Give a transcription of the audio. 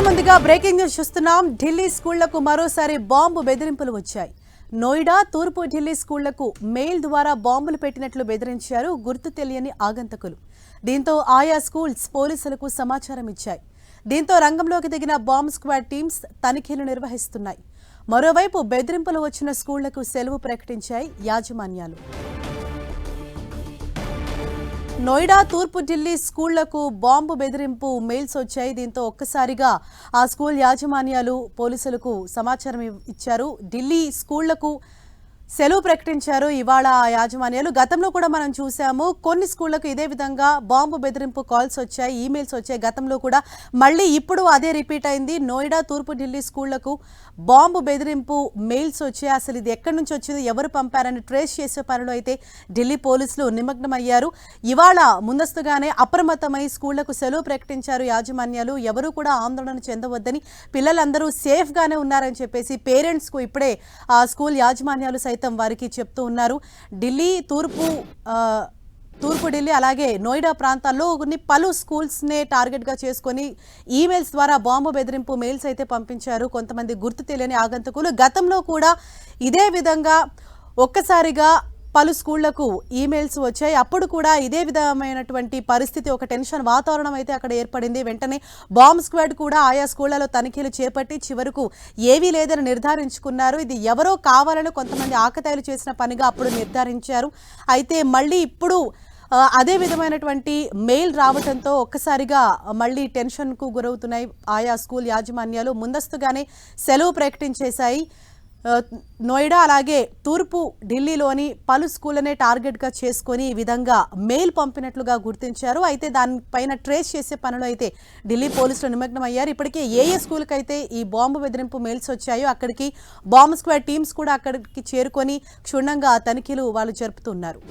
ముందుగా breaking news చూస్తున్నాం. ఢిల్లీ స్కూళ్లకు మరోసారి బాంబు బెదిరింపులు వచ్చాయి. నోయిడా, తూర్పు ఢిల్లీ స్కూళ్లకు మెయిల్ ద్వారా బాంబులు పెట్టినట్లు బెదిరించారు గుర్తు తెలియని ఆగంతకులు. దీంతో ఆయా స్కూల్స్ పోలీసులకు సమాచారం ఇచ్చాయి. దీంతో రంగంలోకి దిగిన బాంబ్ స్క్వాడ్ టీమ్స్ తనిఖీలు నిర్వహిస్తున్నాయి. మరోవైపు బెదిరింపులు వచ్చిన స్కూళ్లకు సెలవు ప్రకటించాయి యాజమాన్యాలు. నోయిడా, తూర్పు ఢిల్లీ స్కూళ్లకు బాంబు బెదిరింపు మెయిల్స్ వచ్చాయి. దీంతో ఒక్కసారిగా ఆ స్కూల్ యాజమాన్యాలు పోలీసులకు సమాచారం ఇచ్చారు. ఢిల్లీ స్కూళ్లకు సెలవు ప్రకటించారు ఇవాళ ఆ యాజమాన్యాలు. గతంలో కూడా మనం చూసాము, కొన్ని స్కూళ్లకు ఇదే విధంగా బాంబు బెదిరింపు కాల్స్ వచ్చాయి, ఈమెయిల్స్ వచ్చాయి గతంలో కూడా. మళ్ళీ ఇప్పుడు అదే రిపీట్ అయింది. నోయిడా, తూర్పు ఢిల్లీ స్కూళ్లకు బాంబు బెదిరింపు మెయిల్స్ వచ్చాయి. అసలు ఇది ఎక్కడి నుంచి వచ్చింది, ఎవరు పంపారని ట్రేస్ చేసే పనిలో అయితే ఢిల్లీ పోలీసులు నిమగ్నమయ్యారు. ఇవాళ ముందస్తుగానే అప్రమత్తమై స్కూళ్లకు సెలవు ప్రకటించారు యాజమాన్యాలు. ఎవరు కూడా ఆందోళన చెందవద్దని, పిల్లలందరూ సేఫ్గానే ఉన్నారని చెప్పేసి పేరెంట్స్కు ఇప్పుడే ఆ స్కూల్ యాజమాన్యాలు సైతం వారికి చెప్తూ ఉన్నారు. ఢిల్లీ, తూర్పు ఢిల్లీ అలాగే నోయిడా ప్రాంతాల్లో పలు స్కూల్స్నే టార్గెట్గా చేసుకొని ఈమెయిల్స్ ద్వారా బాంబు బెదిరింపు మెయిల్స్ అయితే పంపించారు కొంతమంది గుర్తు తెలియని ఆగంతకులు. గతంలో కూడా ఇదే విధంగా ఒక్కసారిగా పలు స్కూళ్లకు ఈమెయిల్స్ వచ్చాయి. అప్పుడు కూడా ఇదే విధమైనటువంటి పరిస్థితి, ఒక టెన్షన్ వాతావరణం అయితే అక్కడ ఏర్పడింది. వెంటనే బాంబ్ స్క్వాడ్ కూడా ఆయా స్కూళ్లలో తనిఖీలు చేపట్టి చివరకు ఏవీ లేదని నిర్ధారించుకున్నారు. ఇది ఎవరో కావాలని కొంతమంది ఆకతాయిలు చేసిన పనిగా అప్పుడు నిర్ధారించారు. అయితే మళ్ళీ ఇప్పుడు అదే విధమైనటువంటి మెయిల్ రావడంతో ఒక్కసారిగా మళ్ళీ టెన్షన్కు గురవుతున్నాయి ఆయా స్కూల్ యాజమాన్యాలు. ముందస్తుగానే సెలవు ప్రకటించేశాయి. నోయిడా అలాగే తూర్పు ఢిల్లీలోని పలు స్కూళ్లనే టార్గెట్గా చేసుకొని ఈ విధంగా మెయిల్ పంపినట్లుగా గుర్తించారు. అయితే దానిపైన ట్రేస్ చేసే పనులు అయితే ఢిల్లీ పోలీసులు నిమగ్నమయ్యారు. ఇప్పటికే ఏ స్కూల్కి అయితే ఈ బాంబు బెదిరింపు మెయిల్స్ వచ్చాయో అక్కడికి బాంబ్ స్క్వాడ్ టీమ్స్ కూడా అక్కడికి చేరుకొని క్షుణ్ణంగా తనిఖీలు వాళ్ళు జరుపుతున్నారు.